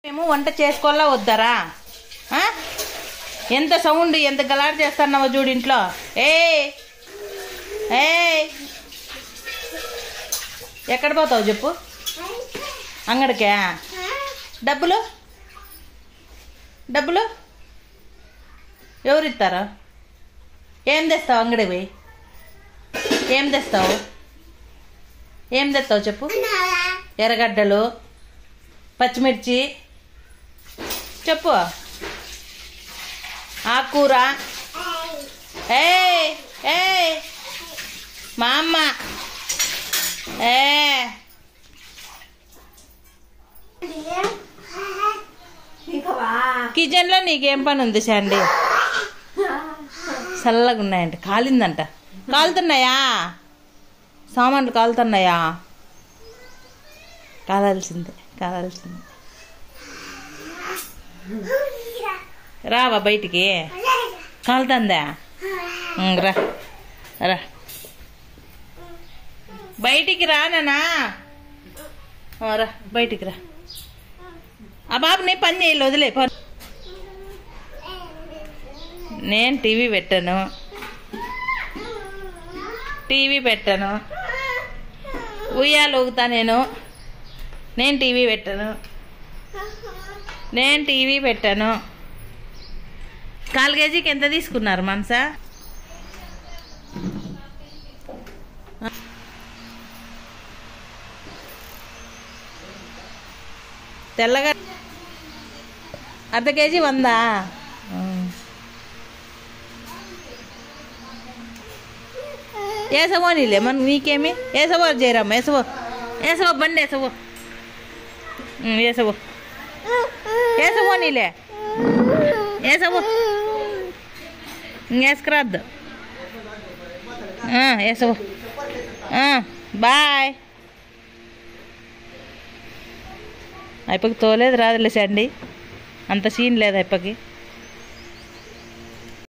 మేము వంట చేసుకోవాలా వద్దారా? ఎంత సౌండ్, ఎంత గలాట్ చేస్తున్నావో చూడు ఇంట్లో. ఏ ఎక్కడ పోతావు చెప్పు? అంగడికే? డబ్బులు డబ్బులు ఎవరిస్తారా? ఏం తెస్తావు అంగడికి పోయి? ఏం తెస్తావు చెప్పు? ఎర్రగడ్డలు, పచ్చిమిర్చి చెప్పు, ఆకుకూర. మా అమ్మ కిచెన్లో నీకేం పని ఉంది శాండీ? చల్లగా ఉన్నాయంట. కాలిందంట. కాలుతున్నాయా సామాన్లు? కాలుతున్నాయా? కాలాల్సిందే. రావా బయటికి? కాలుతుందా? రా రా బయటికి రా నాన్నా. రా బయటికి రా. ఆ బాబుని పని చేయాలి, వదిలే. నేను టీవీ పెట్టను, ఉయ్యాలు ఊగుతా. నేను టీవీ పెట్టను. 4 కేజీకి ఎంత తీసుకున్నారు మనసా? తెల్లగా అర్ధ కేజీ 100. వేసవో నీలే మన నీకేమి? వేసవో జయరామ్మ, వేసవో బండి వేసవో నీలే వేసుకురాద్దు. వేసవో. బాయ్. అయిపోకి తోలేదు రాదులే సండి, అంత సీన్ లేదు అయిపోకి.